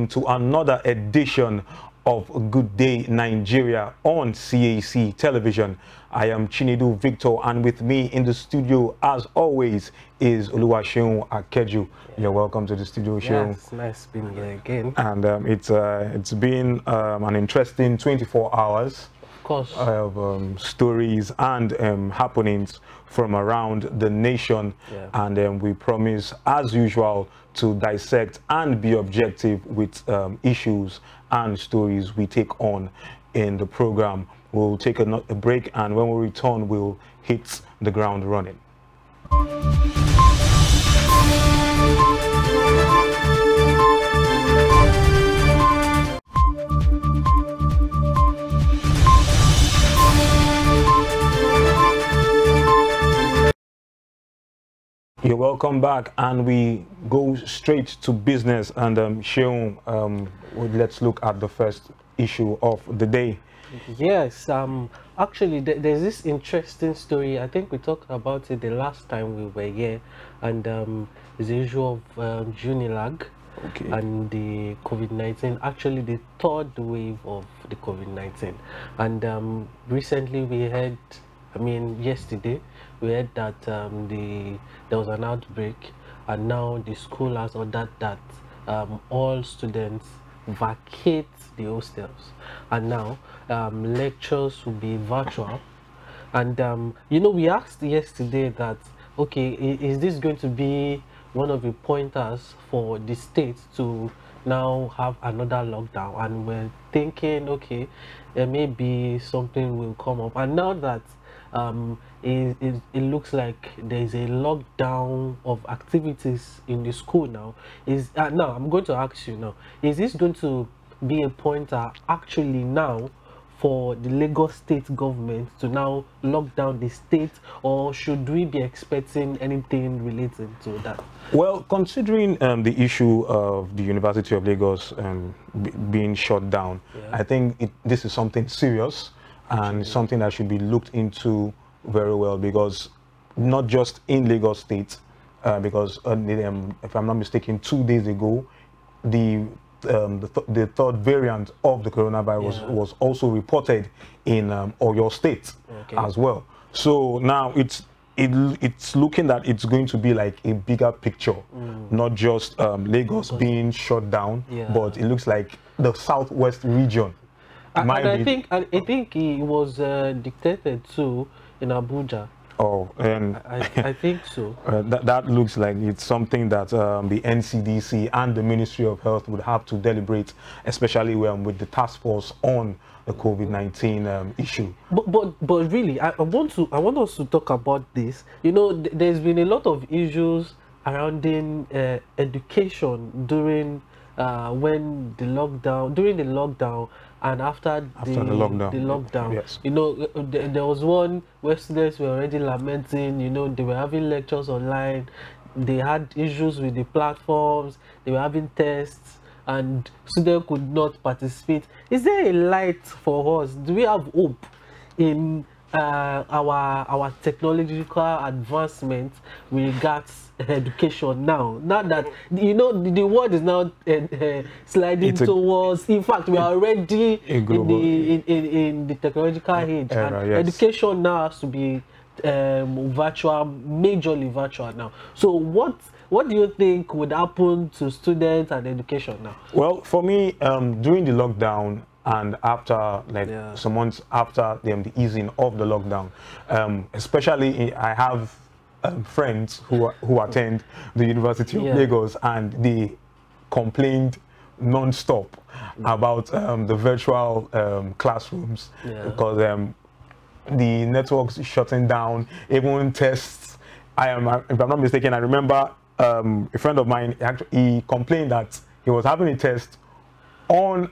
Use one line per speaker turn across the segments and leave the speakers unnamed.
welcome to another edition of Good Day Nigeria on CAC Television. I am Chinedu Victor, and with me in the studio, as always, is Oluwaseun Akeju. You're welcome to the studio, Seun.
Yeah, it's nice being here again.
And it's been an interesting 24 hours of stories and happenings from around the nation.
Yeah.
And we promise, as usual, to dissect and be objective with issues and stories we take on in the program. We'll take a break, and when we return, we'll hit the ground running. You're welcome back, and we go straight to business. And Seun, let's look at the first issue of the day.
Yes, actually there's this interesting story. I think we talked about it the last time we were here, and it's the issue of Unilag and the COVID-19, actually the third wave of the COVID-19. And recently we heard, yesterday we heard that there was an outbreak, and now the school has ordered that all students vacate the hostels, and now lectures will be virtual. And we asked yesterday that, okay, is this going to be one of the pointers for the state to now have another lockdown? And we're thinking, okay, maybe something will come up. And now that it looks like there's a lockdown of activities in the school now, now I'm going to ask you now, is this going to be a pointer actually now for the Lagos state government to now lock down the state, or should we be expecting anything related to that?
Well, considering the issue of the University of Lagos being shut down, I think this is something serious and something that should be looked into very well, because not just in Lagos State, because if I'm not mistaken, 2 days ago, the third variant of the coronavirus was also reported in Oyo State as well. So now it's looking that it's going to be like a bigger picture, not just Lagos being shut down, but it looks like the southwest region.
I think it was dictated too in Abuja.
Oh, and
I think so.
That looks like it's something that the NCDC and the Ministry of Health would have to deliberate, especially with the task force on the COVID-19 issue. But
really, I want us to talk about this. There's been a lot of issues around education during during the lockdown and after the lockdown.
Yes.
There was one where students were already lamenting, they were having lectures online, they had issues with the platforms, they were having tests, and students could not participate. Is there a light for us? Do we have hope in our technological advancement with regards education now that the world is now sliding towards, in fact we are already in the technological age, and education now has to be virtual, majorly virtual now. So what do you think would happen to students and education now?
Well, for me, during the lockdown and after, some months after the easing of the lockdown, especially I have friends who attend the University of Lagos, and they complained non-stop about the virtual classrooms, because the networks shutting down, even tests. If I'm not mistaken, I remember a friend of mine, he complained that he was having a test on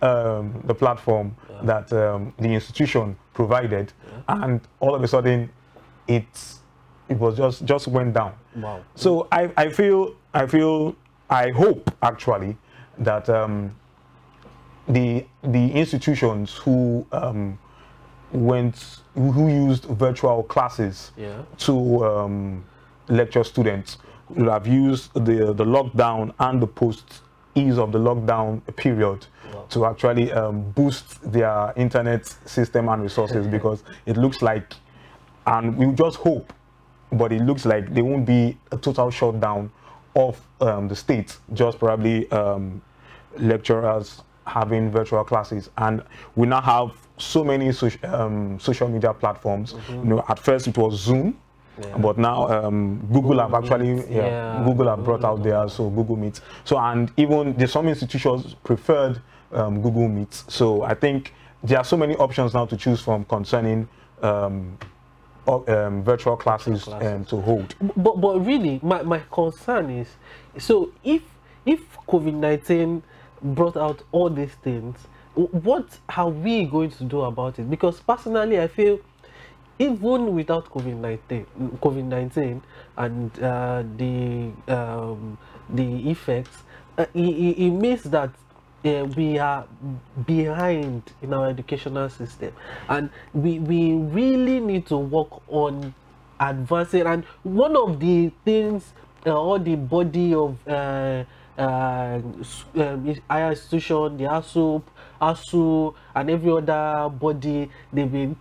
the platform that the institution provided, and all of a sudden it was just went down.
Wow.
So I hope actually that the institutions who used virtual classes to lecture students will have used the lockdown and the post ease of the lockdown period to actually boost their internet system and resources, because it looks like, and we just hope, but it looks like there won't be a total shutdown of the state, just probably lecturers having virtual classes. And we now have so many social media platforms. You know, at first it was Zoom, but now Google have actually Google have brought out there, so Google Meet. So, and even some institutions preferred Google Meet. So I think there are so many options now to choose from concerning virtual classes to hold.
But really, my concern is, so if COVID-19 brought out all these things, what are we going to do about it? Because personally, I feel even without COVID-19 and the effects, it means that we are behind in our educational system, and we really need to work on advancing. And one of the things, or the body of higher institution, the ASU, and every other body, they've been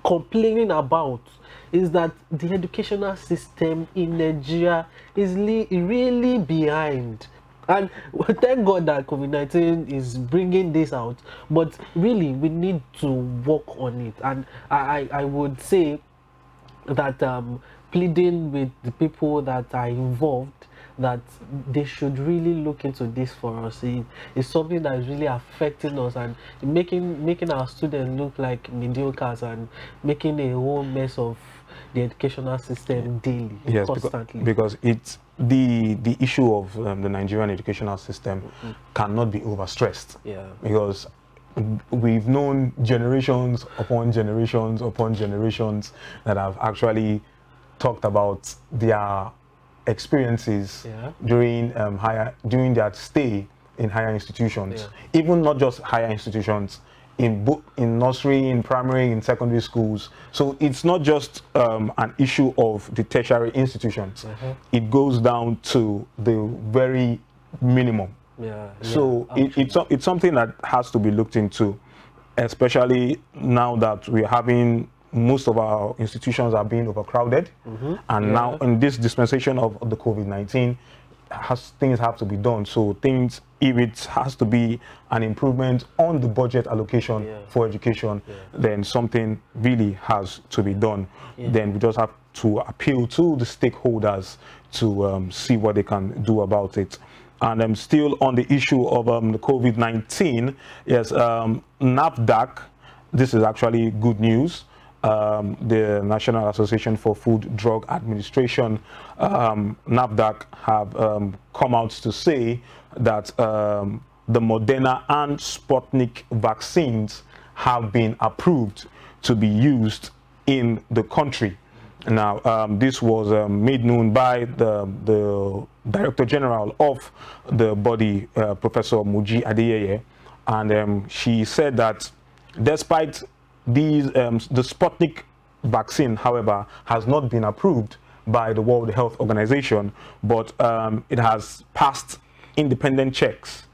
complaining about, is that the educational system in Nigeria is really behind. And thank God that COVID-19 is bringing this out, but really we need to work on it. And I would say that pleading with the people that are involved, that they should really look into this for us. It's something that is really affecting us and making our students look like mediocres and making a whole mess of the educational system daily, constantly.
Because it's the issue of the Nigerian educational system cannot be overstressed. Because we've known generations upon generations upon generations that have actually talked about their experiences during their stay in higher institutions, even not just higher institutions, in nursery, in primary, in secondary schools. So it's not just an issue of the tertiary institutions. It goes down to the very minimum. So it's something that has to be looked into, especially now that we're having most of our institutions are being overcrowded, and now in this dispensation of the COVID-19, things have to be done. So if it has to be an improvement on the budget allocation for education, then something really has to be done. Then we just have to appeal to the stakeholders to see what they can do about it. And I'm still on the issue of the COVID-19. Yes, NAFDAC, this is actually good news. The National Association for Food Drug Administration, NAFDAC, have come out to say that the Moderna and Sputnik vaccines have been approved to be used in the country. Now, this was made known by the Director General of the body, Professor Muji Adeyeye, and she said that despite the Sputnik vaccine, however, has not been approved by the World Health Organization, but it has passed independent checks.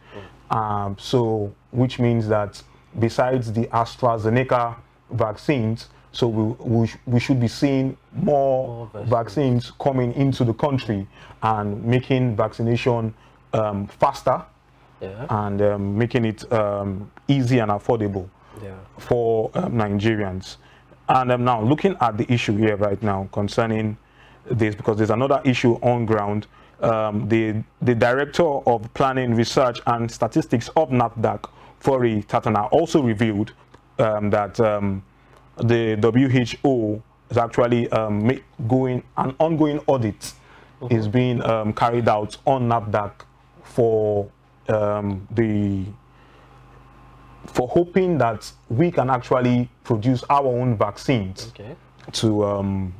So, which means that besides the AstraZeneca vaccines, so we should be seeing more vaccines coming into the country and making vaccination faster and making it easy and affordable for Nigerians. And now looking at the issue here right now concerning this, because there's another issue on ground. The Director of Planning, Research and Statistics of NAFDAC, Fori Tatana, also revealed that the WHO is actually an ongoing audit is being carried out on NAFDAC for hoping that we can actually produce our own vaccines to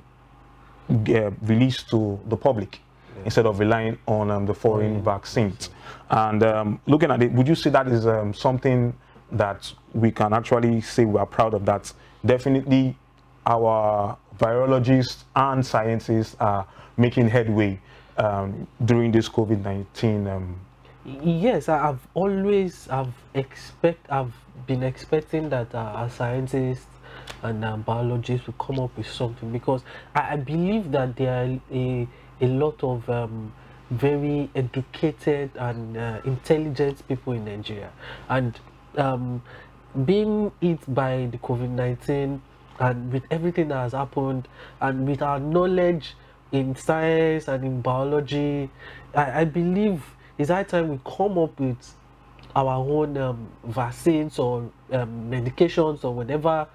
release to the public instead of relying on the foreign vaccines. And looking at it, would you say that is something that we can actually say we are proud of? That definitely our virologists and scientists are making headway during this COVID-19
Yes, I've been expecting that our scientists and biologists will come up with something, because I believe that there are a lot of very educated and intelligent people in Nigeria, and being hit by the COVID-19, and with everything that has happened, and with our knowledge in science and in biology, I believe it's high time we come up with our own vaccines or medications or whatever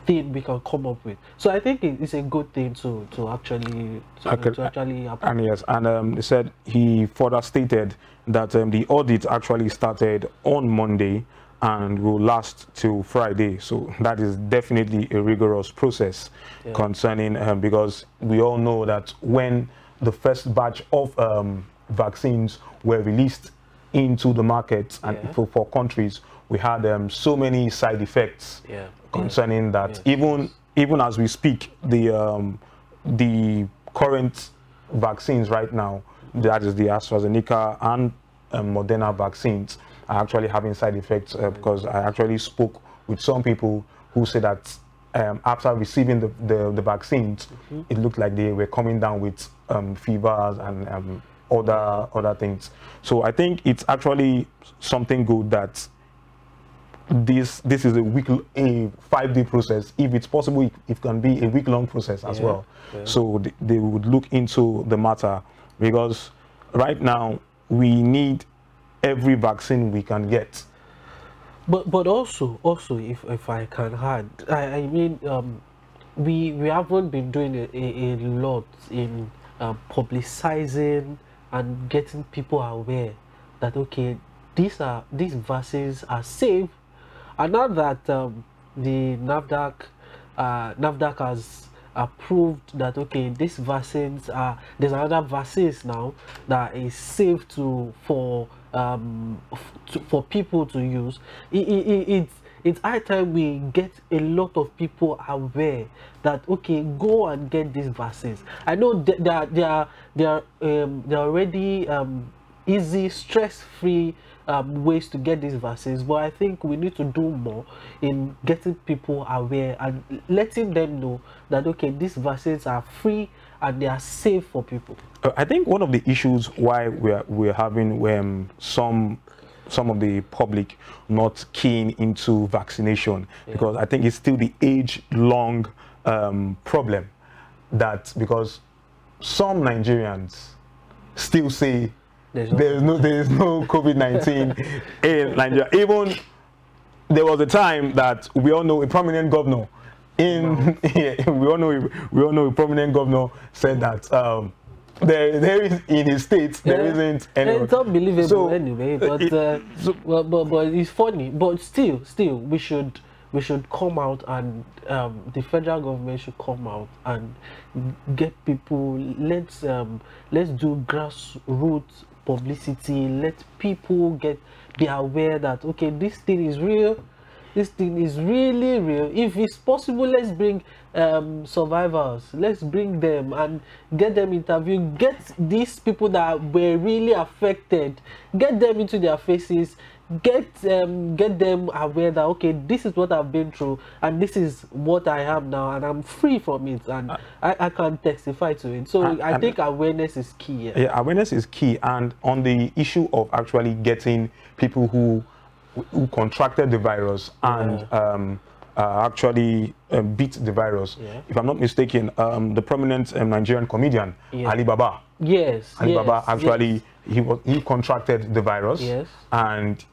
thing we can come up with. So I think it's a good thing to actually happen.
And yes, and he said, he further stated that the audit actually started on Monday and will last till Friday. So that is definitely a rigorous process concerning, because we all know that when the first batch of vaccines were released into the market and for countries, we had so many side effects concerning that. Even as we speak, the current vaccines right now, that is the AstraZeneca and Moderna vaccines, are actually having side effects, because I actually spoke with some people who said that after receiving the vaccines, it looked like they were coming down with fevers and other things. So I think it's actually something good that this is a 5-day process. If it's possible, it can be a week-long process as well. So they would look into the matter, because right now we need every vaccine we can get.
But also if I can add, I mean, we haven't been doing a lot in publicizing and getting people aware that okay, these vaccines are safe, and now that the NAFDAC has approved that okay, these vaccines are, there's another vaccines now that is safe for people to use. It's high time we get a lot of people aware that okay, go and get these vaccines. I know they are already easy, stress-free ways to get these vaccines, but I think we need to do more in getting people aware and letting them know that okay, these vaccines are free and they are safe for people.
I think one of the issues why we're having some of the public not keen into vaccination, because I think it's still the age-long problem, that because some Nigerians still say there is no COVID-19 in Nigeria. Even there was a time that we all know a prominent governor we all know a prominent governor said that there is in his state there isn't any.
It's unbelievable anyway, but but it's funny. But still we should come out, and the federal government should come out and get people. Let's do grassroots publicity. Let people be aware that okay, this thing is real. This thing is really real. If it's possible, let's bring survivors. Let's bring them and get them interviewed. Get these people that were really affected. Get them into their faces. Get them aware that okay, this is what I've been through, and this is what I am now, and I'm free from it, and I can testify to it. So I think awareness is key.
Yeah, awareness is key. And on the issue of actually getting people who contracted the virus and actually beat the virus. If I'm not mistaken, the prominent Nigerian comedian Ali Baba. Ali Baba actually he contracted the virus, and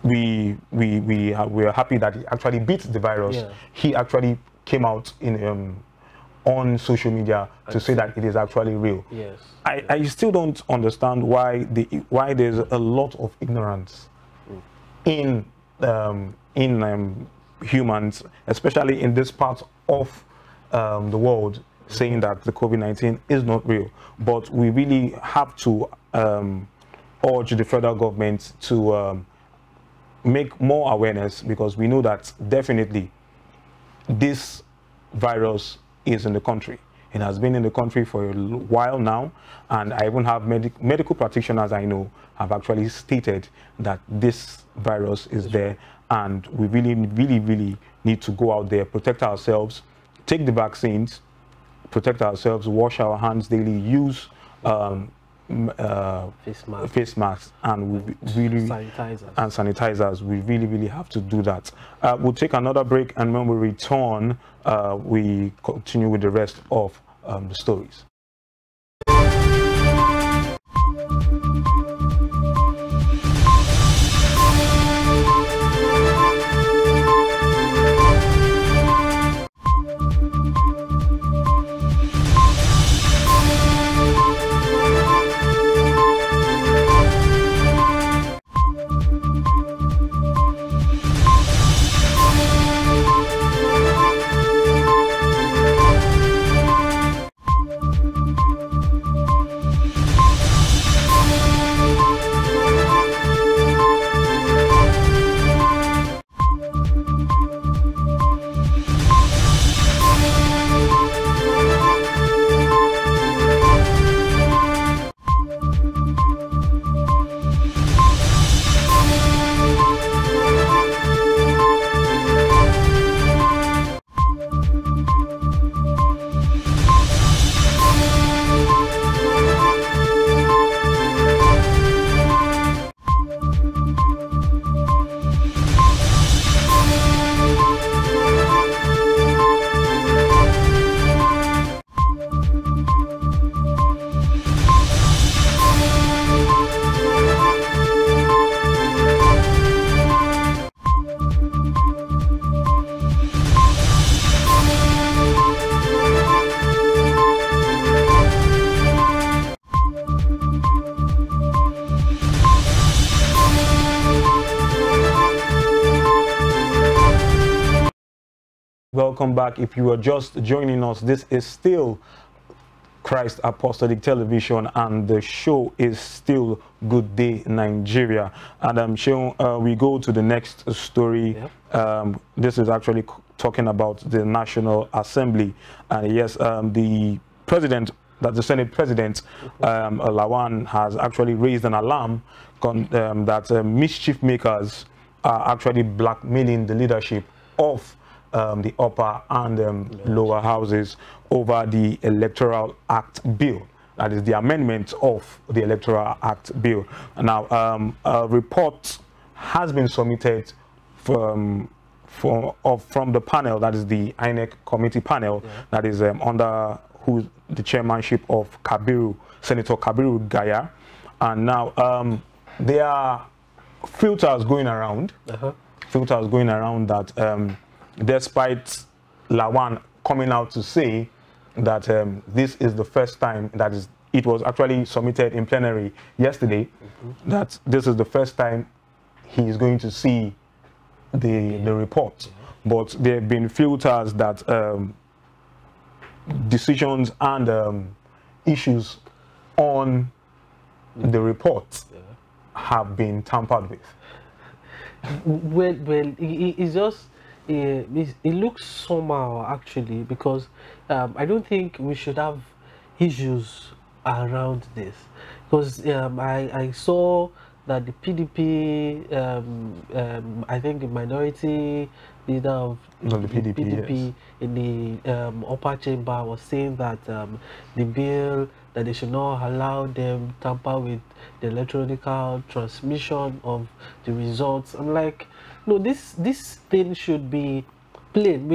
we are happy that he actually beat the virus. He actually came out in on social media to say that it is actually real. I still don't understand why there's a lot of ignorance in humans, especially in this part of the world, saying that the COVID-19 is not real. But we really have to urge the federal government to make more awareness, because we know that definitely this virus is in the country. It has been in the country for a while now, and I even have medical practitioners I know have actually stated that this virus is there, and we really need to go out there, protect ourselves, take the vaccines, protect ourselves, wash our hands daily, use face masks, and we really sanitizers. We really have to do that. We'll take another break, and when we return, we continue with the rest of the stories. Welcome back. If you are just joining us, this is still Christ Apostolic Television, and the show is still Good Day Nigeria. And I'm sure we go to the next story. Yep. This is actually talking about the National Assembly, and yes, the president, the Senate President, Lawan, has actually raised an alarm that mischief makers are actually blackmailing the leadership of the upper and lower houses over the Electoral Act bill. That is the amendment of the Electoral Act bill. Now, a report has been submitted from the panel, that is the INEC committee panel, that is under the chairmanship of Senator Kabiru Gaya. And now there are filters going around, that despite Lawan coming out to say that this is the first time that it was actually submitted in plenary yesterday, that this is the first time he is going to see the report. But there have been filters that decisions and issues on the report have been tampered with.
Well, it's just it looks somehow actually, because I don't think we should have issues around this, because I saw that the PDP, I think the minority leader of
the PDP yes,
in the upper chamber was saying that the bill, that they should not allow them tamper with the electronic transmission of the results. I'm like, no, this thing should be plain.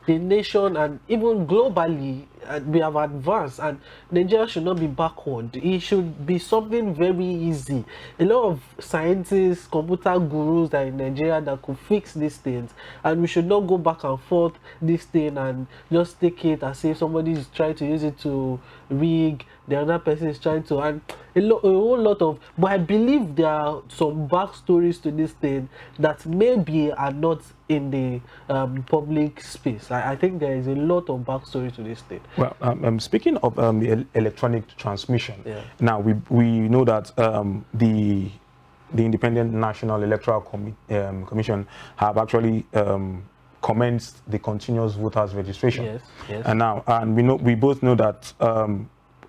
The nation, and even globally, we have advanced, and Nigeria should not be backward. It should be something very easy. A lot of scientists, computer gurus that in Nigeria that could fix these things, and we should not go back and forth this thing and just take it as if somebody is trying to use it to rig, the other person is trying to, and a whole lot of, but I believe there are some backstories to this thing that maybe are not in the public space. I think there is a lot of backstory to this thing.
Well, speaking of the electronic transmission, now we know that the Independent National Electoral Commission have actually commenced the continuous voters registration.
Yes, yes.
And we both know that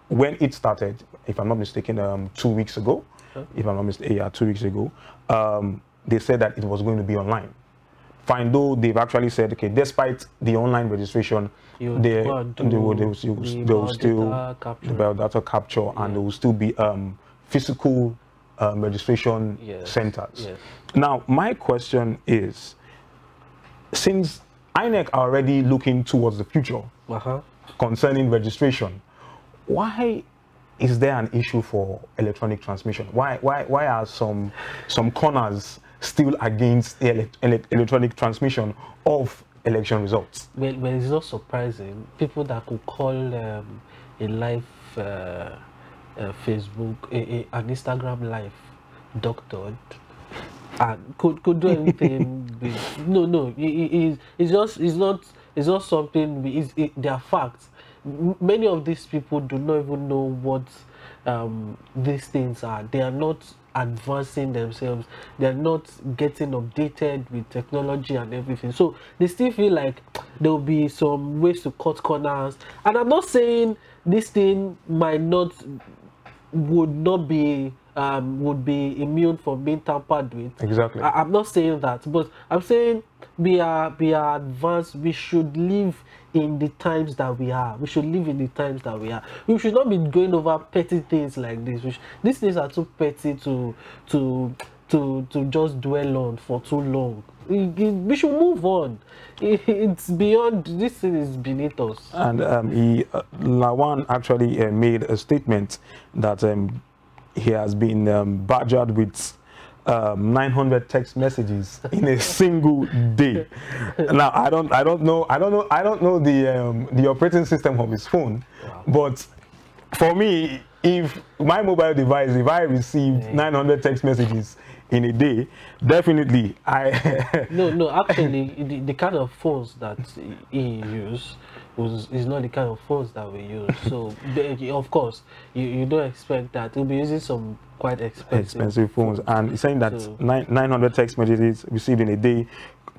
when it started, if I'm not mistaken, 2 weeks ago, if I'm not mistaken, yeah, 2 weeks ago, they said that it was going to be online. Fine, though they've actually said, okay, despite the online registration, they will still the biodata capture, and there will still be physical registration centers. Yes. Now, my question is, since INEC are already looking towards the future concerning registration, why is there an issue for electronic transmission? Why are some corners still against the electronic transmission of election results?
Well, it's not surprising. People that could call a live Facebook, an Instagram live doctored, and could do anything. It's not something. They are facts. Many of these people do not even know what these things are. They are not advancing themselves. They're not getting updated with technology and everything. So they still feel like there will be some ways to cut corners. And I'm not saying this thing would be immune from being tampered with.
Exactly.
I'm not saying that, but I'm saying we are advanced. We should live in the times that we are. We should live in the times that we are. We should not be going over petty things like this. These things are too petty to just dwell on for too long. We should move on. It's beyond. This thing is beneath us.
And Lawan actually made a statement that he has been badgered with 900 text messages in a single day. Now I don't know the operating system of his phone, but for me, if my mobile device, if I receive 900 text messages in a day, definitely I
no actually the kind of phones that he used is not the kind of phones that we use. So of course you don't expect that. He'll be using some quite expensive phones.
And he's saying that 900 text messages received in a day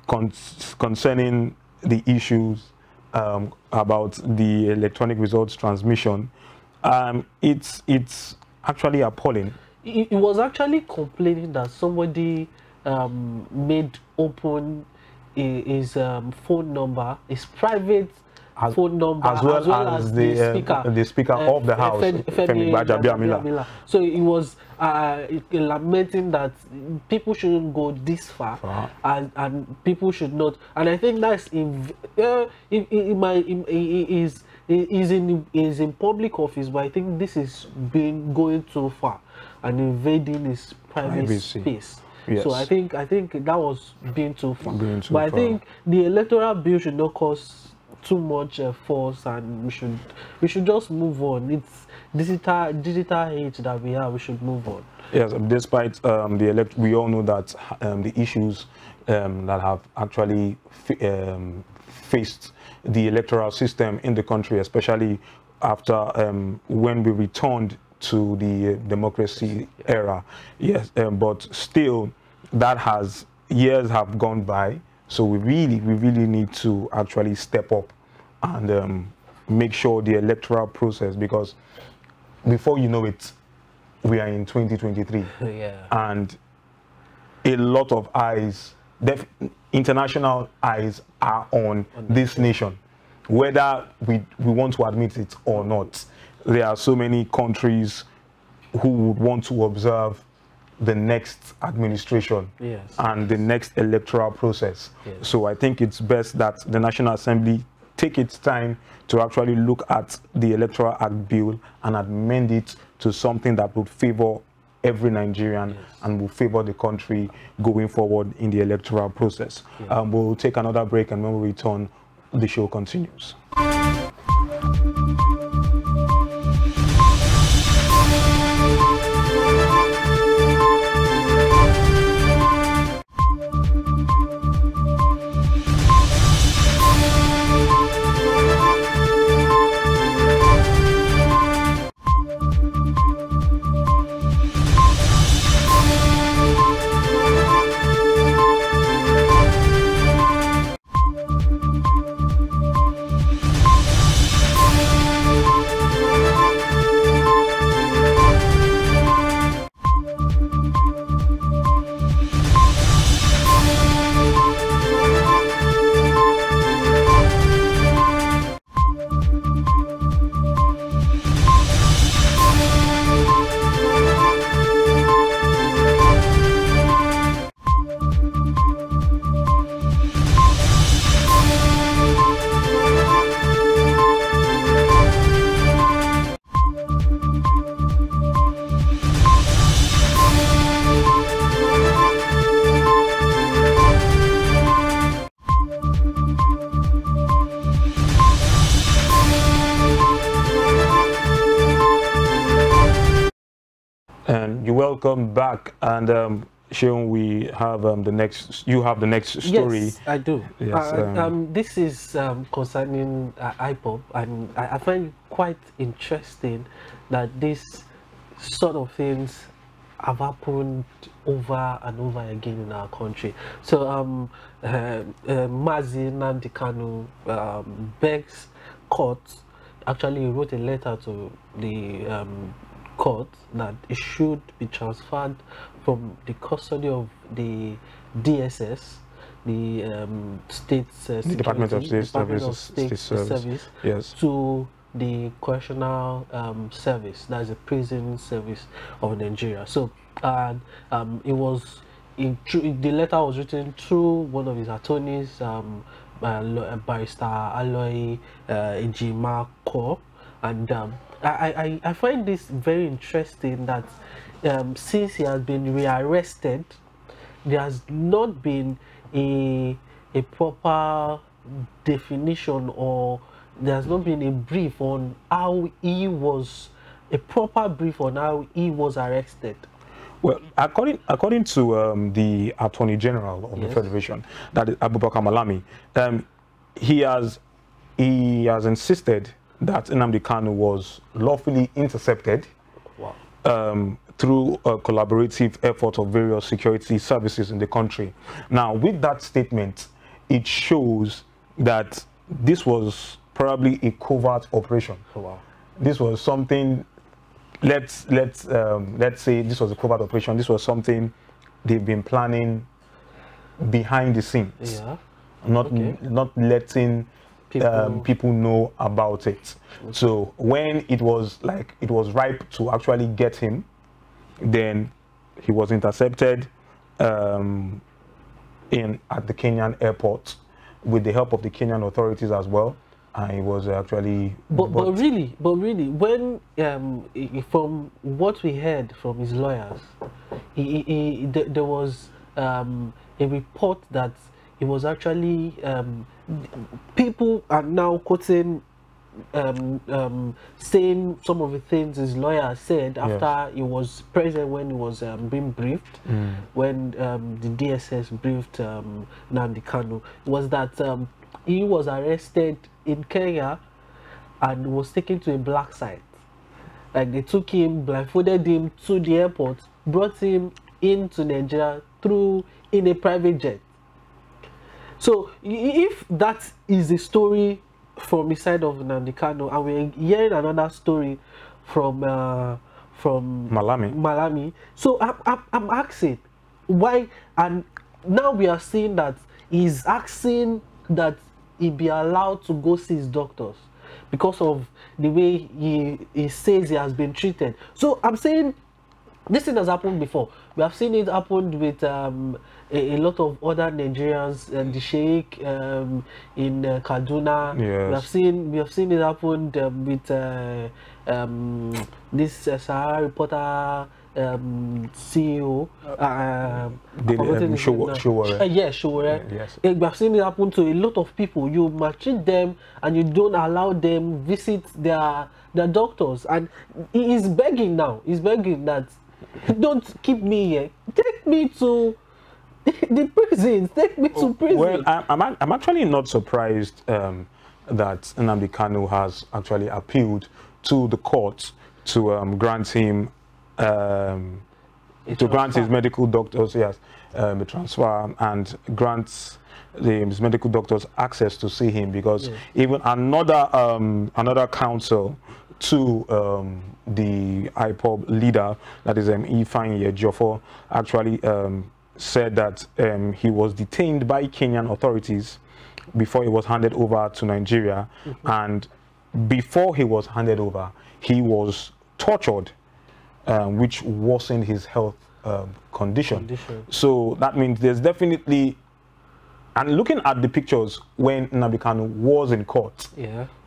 concerning the issues about the electronic results transmission. It's actually appalling.
He was actually complaining that somebody made open his phone number, his private phone number,
as well as the speaker of the house, Femi Gbajabiamila.
So he was lamenting that people shouldn't go this far, and people should not. And I think that's is in public office, but I think this is going too far and invading his private space. Yes. So I think that was being too far. I think the electoral bill should not cause too much force, and we should just move on. It's digital age that we have. We should move on.
Yes, despite we all know that the issues that have actually faced the electoral system in the country, especially after when we returned to the democracy era. Yes, but still, years have gone by. So we really need to actually step up and make sure the electoral process, because before you know it, we are in 2023.
Yeah.
And a lot of eyes, international eyes, are on this nation, whether we want to admit it or not. There are so many countries who would want to observe the next administration and the next electoral process. Yes. So I think it's best that the National Assembly take its time to actually look at the Electoral Act bill and amend it to something that would favor every Nigerian and will favor the country going forward in the electoral process. We'll take another break, and when we return, the show continues. welcome back. And Seun, we have the next. You have the next story.
Yes, I do.
Yes,
this is concerning IPOB, and I find it quite interesting that this sort of things have happened over and over again in our country. So Mazi Nnamdi Kanu begs court, actually wrote a letter to the court that it should be transferred from the custody of the DSS, the
Department of State
Service,
yes,
to the correctional service, that's the prison service of Nigeria. So it was the letter was written through one of his attorneys, Barrister Aloy Ejimakor, and I find this very interesting that since he has been rearrested, there has not been a proper definition, or there has not been a brief on how he was, a proper brief on how he was arrested.
Well, according to the Attorney General of the Federation, that is Abubakar Malami, he has insisted that Nnamdi Kanu was lawfully intercepted. Wow. Through a collaborative effort of various security services in the country. Now, with that statement, it shows that this was probably a covert operation.
Oh, wow.
This was something. Let's say this was a covert operation. This was something they've been planning behind the scenes.
Yeah.
Not letting people know about it. Okay. So when it was ripe to actually get him, then he was intercepted at the Kenyan airport with the help of the Kenyan authorities as well, and he was actually.
But really, when from what we heard from his lawyers, there was a report that he was actually people are now quoting. Saying some of the things his lawyer said after he was present when he was being briefed, when the DSS briefed Nnamdi Kanu, was that he was arrested in Kenya and was taken to a black site. Like, they took him, blindfolded him to the airport, brought him into Nigeria in a private jet. So if that is the story from the side of Nnamdi Kanu, and we're hearing another story from Malami. So I'm asking why, and now we are seeing that he's asking that he be allowed to go see his doctors because of the way he says he has been treated. So I'm saying this thing has happened before. We have seen it happen with a lot of other Nigerians, the Sheikh in Kaduna.
Yes.
We have seen it happen with this Sahara Reporter CEO.
Showore.
Yes. We have seen it happen to a lot of people. You maltreat them and you don't allow them visit their doctors, and he is begging now. He's begging that, don't keep me here. Take me to the prisons. Take me to prison.
Well, I'm actually not surprised that Nnamdi Kanu has actually appealed to the court to grant him his medical doctors, a transfer, and grant his medical doctors access to see him, because even another counsel to the IPOB leader, that is Ifeanyi Ejiofor, actually said that he was detained by Kenyan authorities before he was handed over to Nigeria, and before he was handed over, he was tortured, which worsened his health condition. So that means there's definitely, and looking at the pictures when Nnamdi Kanu was in court,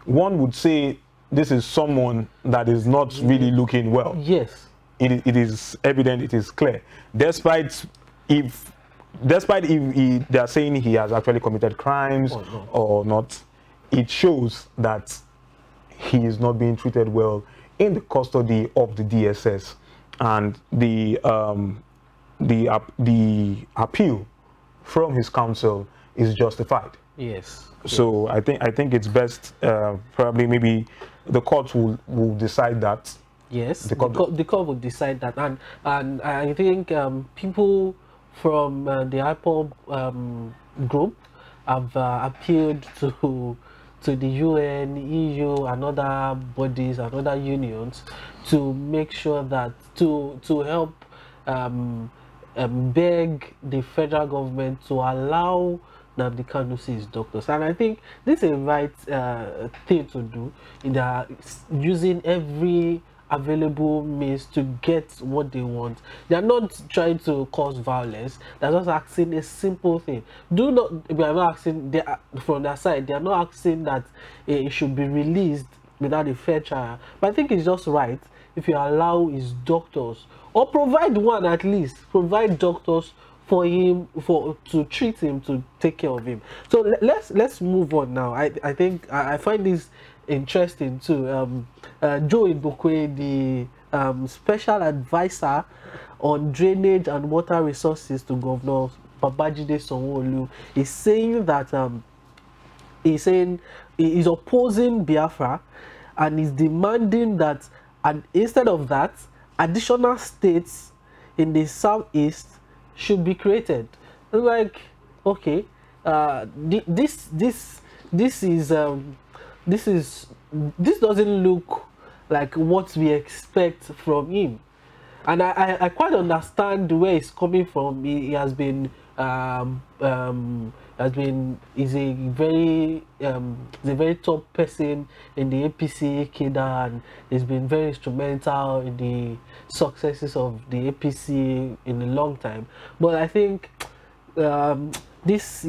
one would say this is someone that is not really looking well.
Yes.
It is evident, it is clear. Despite if they are saying he has actually committed crimes or not, it shows that he is not being treated well in the custody of the DSS. and the appeal from his counsel is justified.
Yes.
So I think it's best, probably maybe the court will decide that.
Yes, the court will decide that, and I think people from the IPOB group have appealed to the UN, EU, and other bodies and other unions to make sure that to help beg the federal government to allow Nnamdi Kanu to see his doctors. And I think this is the right thing to do, in that using every available means to get what they want. They are not trying to cause violence. They're just asking a simple thing. We are not asking, from their side, they are not asking that it should be released without a fair trial. But I think it's just right if you allow his doctors, or provide one at least, provide doctors for him, to treat him, to take care of him. So let's move on now. I think I find this interesting too. Joe Ibokwe, the special advisor on drainage and water resources to Governor Babajide Sanwo-Olu, is saying that he's opposing Biafra, and is demanding that, and instead of that, additional states in the southeast should be created. Like, okay, this doesn't look like what we expect from him, and I quite understand where he's coming from. He has been is a very top person in the APC cadre, and he's been very instrumental in the successes of the APC in a long time. But I think this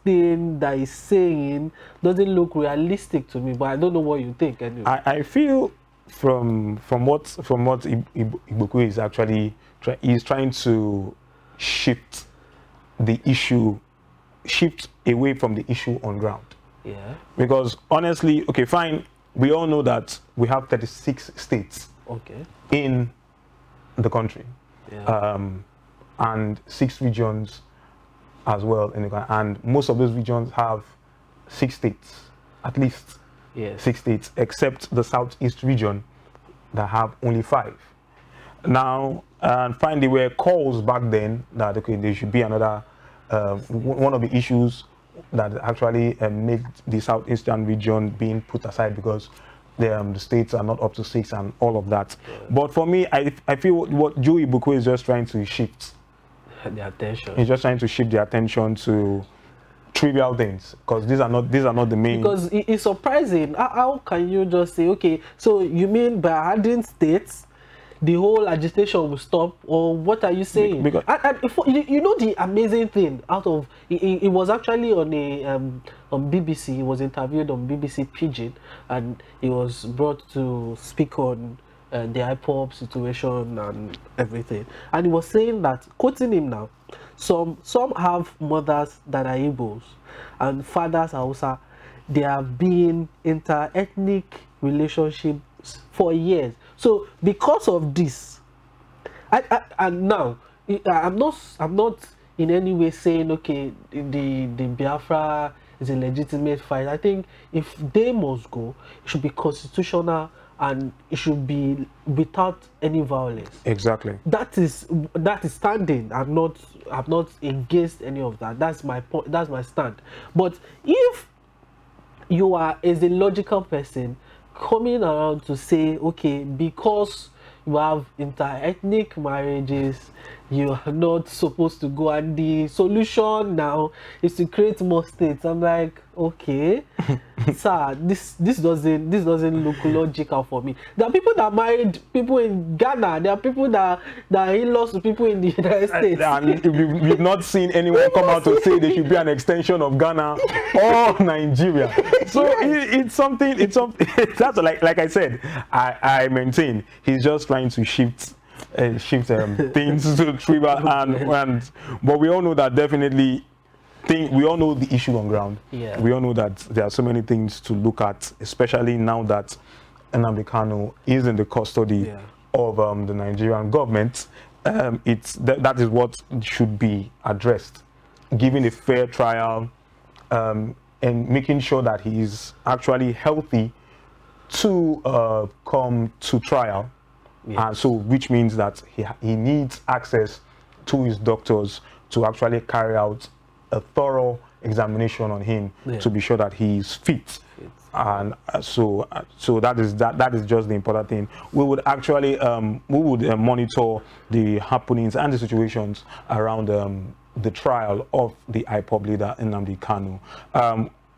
thing that he's saying doesn't look realistic to me. But I don't know what you think. Anyway.
I feel from what Ibokwe is actually trying to shift the issue, shift away from the issue on ground.
Yeah.
Because honestly, okay, fine, we all know that we have 36 states.
Okay.
In the country.
Yeah.
And 6 regions as well in the country. And most of those regions have 6 states, at least.
Yes.
6 states, except the southeast region that have only 5. Now, and finally, there were calls back then that, okay, there should be another, one of the issues that actually made the southeastern region being put aside, because the states are not up to 6 and all of that. Yeah. But for me, I feel what Joe Ibokwe is just trying to shift
the attention.
He's just trying to shift the attention to trivial things, because these are not the main.
Because it's surprising. How can you just say, okay, so you mean by adding states, the whole agitation will stop, or what are you saying?
Because
you know the amazing thing out of it was actually on a on BBC. He was interviewed on BBC Pidgin, and he was brought to speak on the IPOB situation and everything. And he was saying that, quoting him now, some have mothers that are Igbos and fathers are Hausa. They have been inter-ethnic relationships for years. So because of this, and now I'm not in any way saying, okay, the Biafra is a legitimate fight. I think if they must go, it should be constitutional and it should be without any violence.
Exactly.
That is standing. I'm not against any of that. That's my point. That's my stand. But if you are, as a logical person, coming around to say, okay, because you have inter-ethnic marriages, you are not supposed to go, and the solution now is to create more states. I'm like, okay, sir, this doesn't look logical for me. There are people that married people in Ghana. There are people that are in-laws to people in the United States.
And we've not seen anyone come out to say there should be an extension of Ghana or Nigeria. So it's something. That's like I said. I maintain he's just trying to shift things to trivial, but we all know that definitely. We all know the issue on ground.
Yeah.
We all know that there are so many things to look at, especially now that Nnamdi Kanu is in the custody of the Nigerian government, that is what should be addressed, giving a fair trial, and making sure that he is actually healthy to come to trial. Yes. And so, which means that he needs access to his doctors to actually carry out a thorough examination on him, to be sure that he is fit. And so that is just the important thing. We would actually monitor the happenings and the situations around the trial of the IPOB leader Nnamdi Kanu.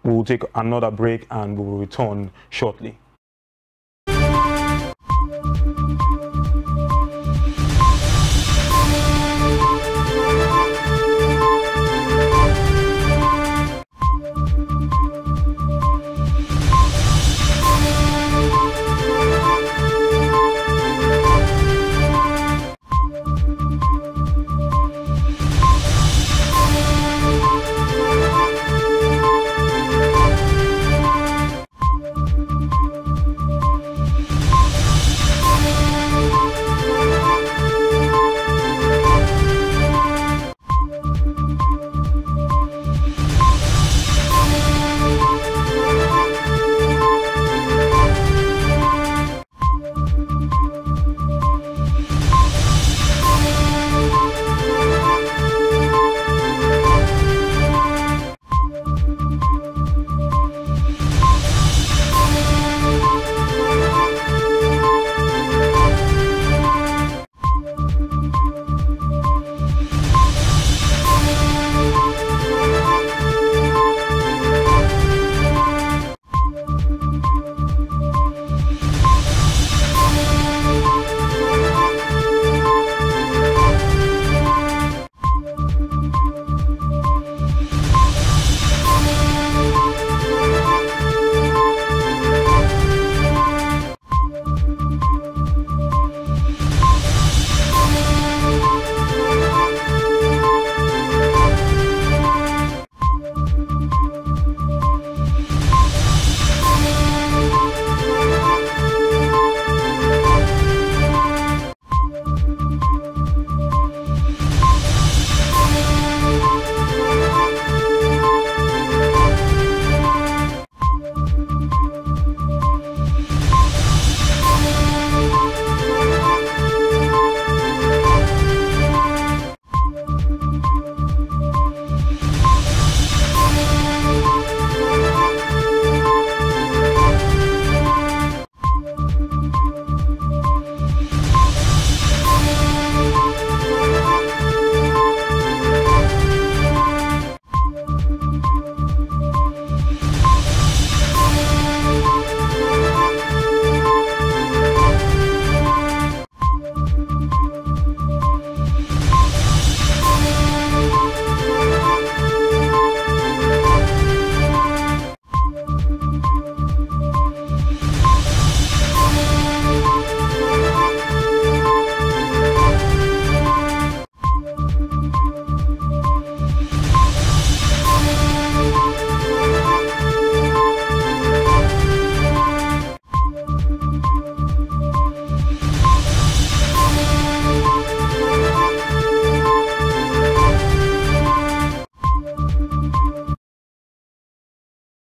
We will take another break and we will return shortly.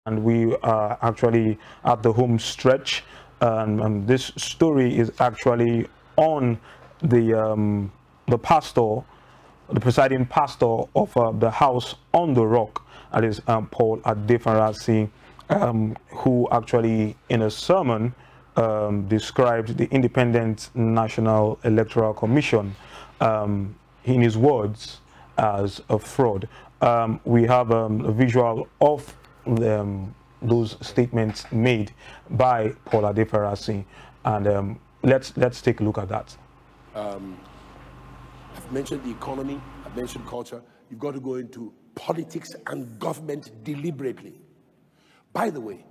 And we are actually at the home stretch, and this story is actually on the pastor, the presiding pastor of the house on the rock, that is Paul Adefarasi, who actually in a sermon described the Independent National Electoral Commission, in his words, as a fraud. We have a visual of those statements made by Paul Adefarasi, and let's take a look at that.
I've mentioned the economy, I've mentioned culture. You've got to go into politics and government deliberately. By the way,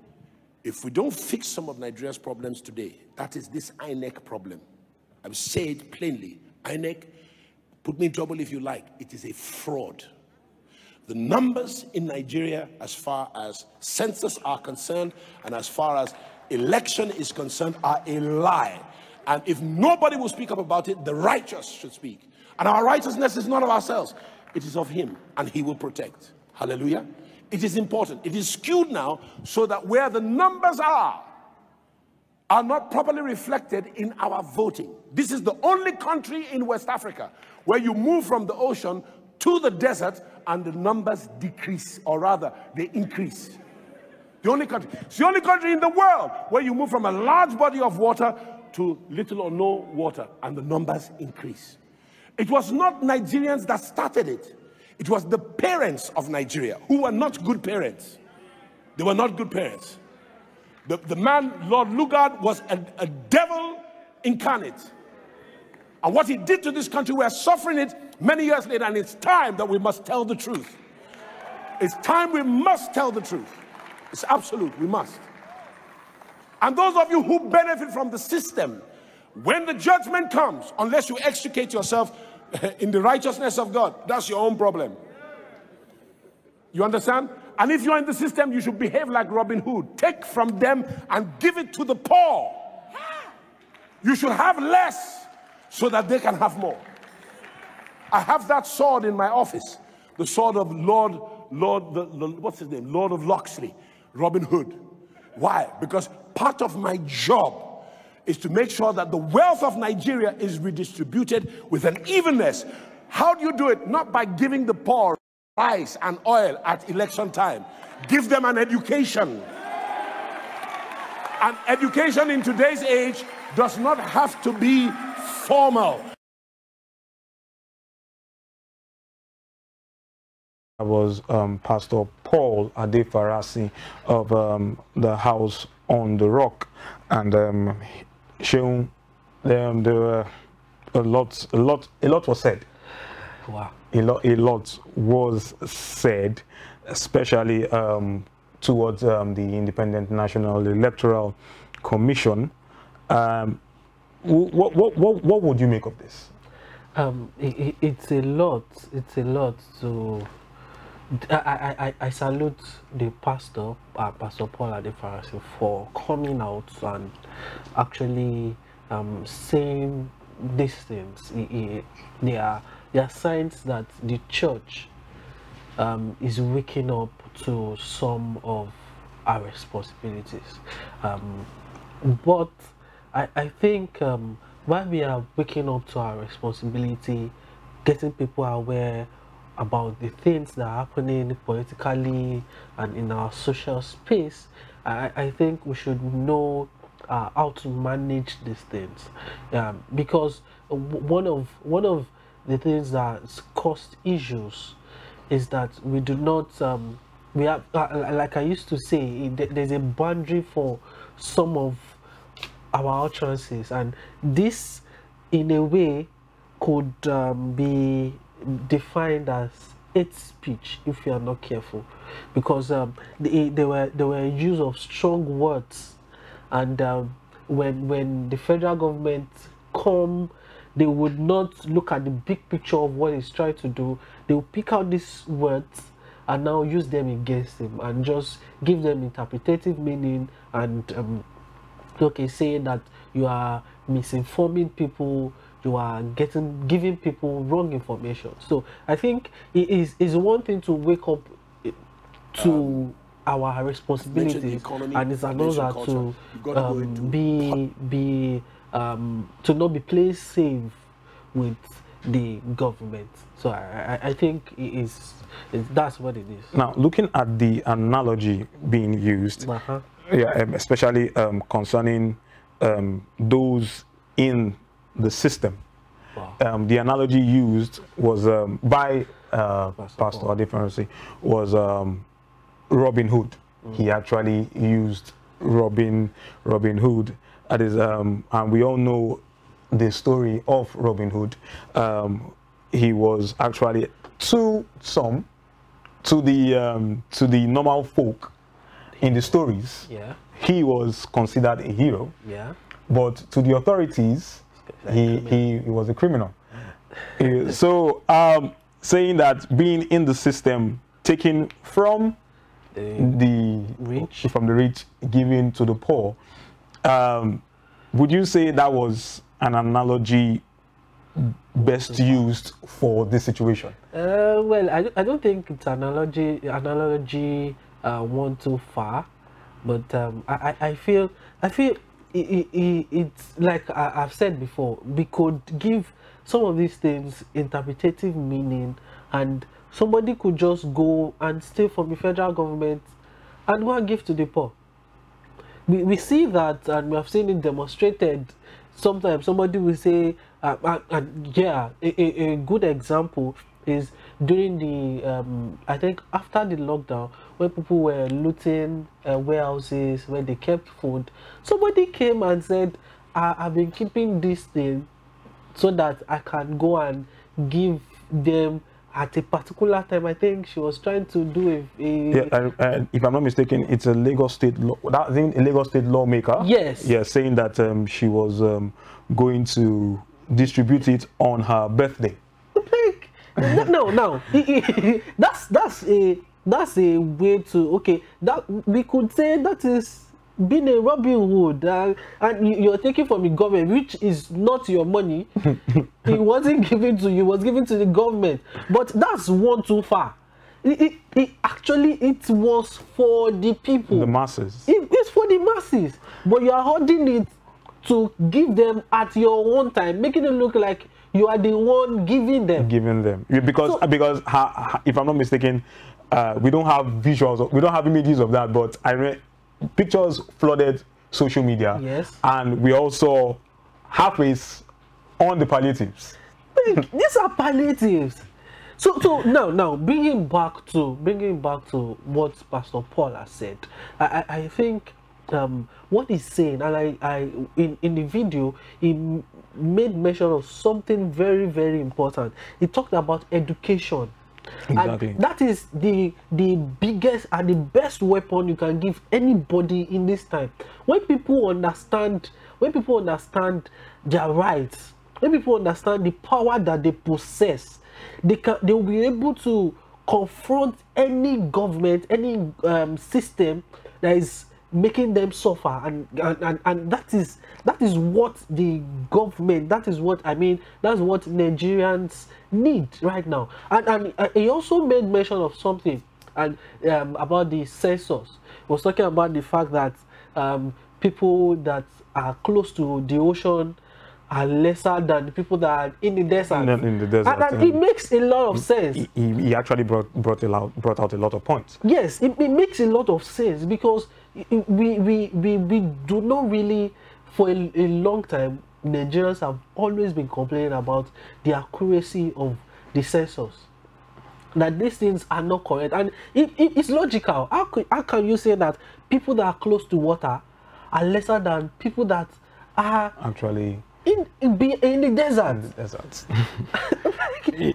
if we don't fix some of Nigeria's problems today, that is this INEC problem. I've said plainly, INEC, put me in trouble if you like, it is a fraud. The numbers in Nigeria, as far as census are concerned, and as far as election is concerned, are a lie. And if nobody will speak up about it, the righteous should speak. And our righteousness is not of ourselves. It is of him, and he will protect. Hallelujah. It is important. It is skewed now so that where the numbers are not properly reflected in our voting. This is the only country in West Africa where you move from the ocean to the desert and the numbers decrease, or rather, they increase. The only country. It's the only country in the world where you move from a large body of water to little or no water, and the numbers increase. It was not Nigerians that started it. It was the parents of Nigeria who were not good parents. They were not good parents. The man, Lord Lugard, was a devil incarnate. And what he did to this country, we are suffering it many years later, and it's time that we must tell the truth. It's time we must tell the truth. It's absolute, we must. And those of you who benefit from the system, when the judgment comes, unless you extricate yourself in the righteousness of God, that's your own problem. You understand? And if you're in the system, you should behave like Robin Hood. Take from them and give it to the poor. You should have less so that they can have more. I have that sword in my office, the sword of what's his name? Lord of Loxley, Robin Hood. Why? Because part of my job is to make sure that the wealth of Nigeria is redistributed with an evenness. How do you do it? Not by giving the poor rice and oil at election time. Give them an education. And education in today's age does not have to be formal.
I was Pastor Paul Adefarasi of the House on the Rock, and showing them there were a lot was said.
Wow.
A lot was said, especially towards the Independent National Electoral Commission. What would you make of this?
It's a lot. It's a lot to. I salute the pastor, Pastor Paul Adefarasi, for coming out and actually saying these things. There are signs that the church is waking up to some of our responsibilities. But I think while we are waking up to our responsibility, getting people aware about the things that are happening politically and in our social space, I think we should know how to manage these things, because one of the things that caused issues is that we do not we have like I used to say, there's a boundary for some of our utterances, and this in a way could be defined as hate speech if you are not careful, because there were use of strong words, and when the federal government come, they would not look at the big picture of what it's trying to do. They will pick out these words and now use them against him and just give them interpretative meaning, and okay, saying that you are misinforming people, you are giving people wrong information. So I think it is one thing to wake up to our responsibilities, and it's another to to not be playing safe with the government. So I think that's what it is.
Now, looking at the analogy being used, yeah, especially concerning those in the system. Wow. The analogy used was by Pastor Adefarasi was Robin Hood. He actually used Robin Hood. That is, and we all know the story of Robin Hood. He was actually to the normal folk in the stories.
Yeah.
He was considered a hero.
Yeah.
But to the authorities, he was a criminal. So saying that being in the system, taking from the rich, giving to the poor, would you say that was an analogy best used for this situation?
Well, I don't think it's analogy went too far, but I feel it's like I've said before, we could give some of these things interpretative meaning, and somebody could just go and steal from the federal government and go and give to the poor. We see that, and we have seen it demonstrated. Sometimes somebody will say, yeah, a good example is during the, I think after the lockdown, when people were looting warehouses where they kept food, somebody came and said, I've been keeping this thing so that I can go and give them at a particular time. I think she was trying to do
if I'm not mistaken, it's a Lagos State law. That a Lagos State lawmaker.
Yes.
Yeah, saying that she was going to distribute it on her birthday.
No. that's a way to, okay, that we could say that is being a Robin Hood, and you're taking from the government, which is not your money. It wasn't given to you, it was given to the government. But that's one too far. It was for the people,
the masses.
It's for the masses, but you are holding it to give them at your own time, making it look like you are the one giving them. Because if I'm not mistaken,
we don't have visuals, we don't have images of that, but I read pictures flooded social media.
Yes.
And we also have this on the palliatives.
These are palliatives. So now bringing back to what Pastor Paul has said, I think what he's saying, and in the video he made mention of something very, very important. He talked about education.
Exactly.
And that is the biggest and the best weapon you can give anybody in this time. When people understand their rights, when people understand the power that they possess, they will be able to confront any government, any system that is making them suffer, and that is what the government, that's what Nigerians need right now. And he also made mention of something, and about the census. He was talking about the fact that people that are close to the ocean are lesser than the people that are in the desert. And it makes a lot of sense.
He actually brought out a lot of points.
Yes, it makes a lot of sense, because we do not really, for a long time, Nigerians have always been complaining about the accuracy of the census, that these things are not correct, and it's logical. How can you say that people that are close to water are lesser than people that are
actually
in the desert?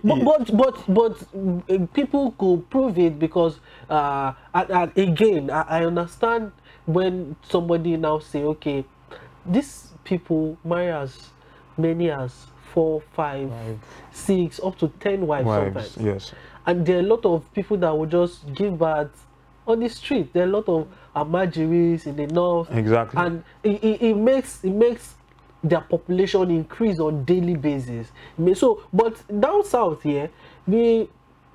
But people could prove it, because again, I understand when somebody now say, okay, these people marry as many as 4, 5, 6, up to 10 wives sometimes.
Yes.
And there are a lot of people that will just give birth on the street. There are a lot of Amajiris in the north.
Exactly.
And it makes their population increase on daily basis. So, but down south here,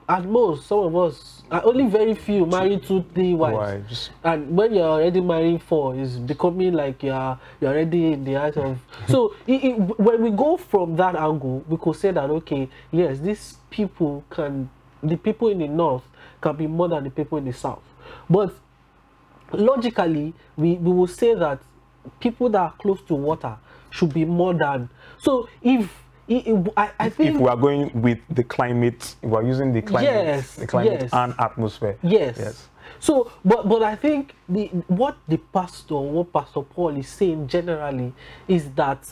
at most, some of us, only very few marry 2, 3 wives. And when you're already marrying 4, it's becoming like you're already in the eyes of. So when we go from that angle, we could say that, okay, yes, these people the people in the north can be more than the people in the south. But logically, we will say that people that are close to water should be more than. So I think
if we are going with the climate, we are using the climate,
yes.
And atmosphere.
Yes. So, but I think what Pastor Paul is saying generally is that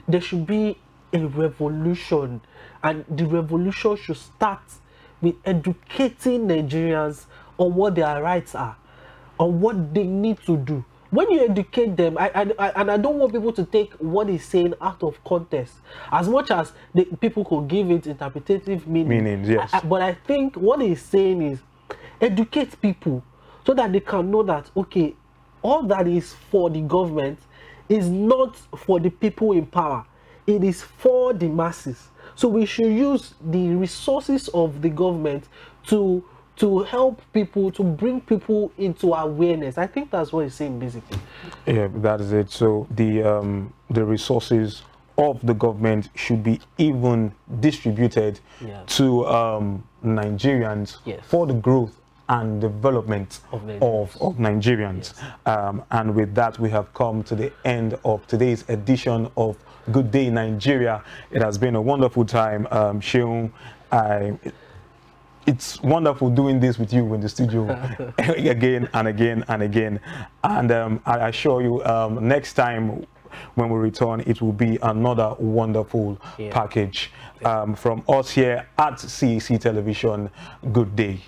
there should be a revolution, and the revolution should start with educating Nigerians on what their rights are, on what they need to do. When you educate them, and I don't want people to take what he's saying out of context, as much as people could give it interpretative meanings.
Yes.
But I think what he's saying is educate people so that they can know that, okay, all that is for the government is not for the people in power. It is for the masses. So we should use the resources of the government to help people, to bring people into awareness. I think that's what he's saying basically.
Yeah, that is it. So the resources of the government should be even distributed to Nigerians for the growth and development of Nigerians. Yes. And with that, we have come to the end of today's edition of Good Day Nigeria. It has been a wonderful time. Seun, it's wonderful doing this with you in the studio again and again and again. And I assure you, next time when we return, it will be another wonderful package. From us here at CAC Television, good day.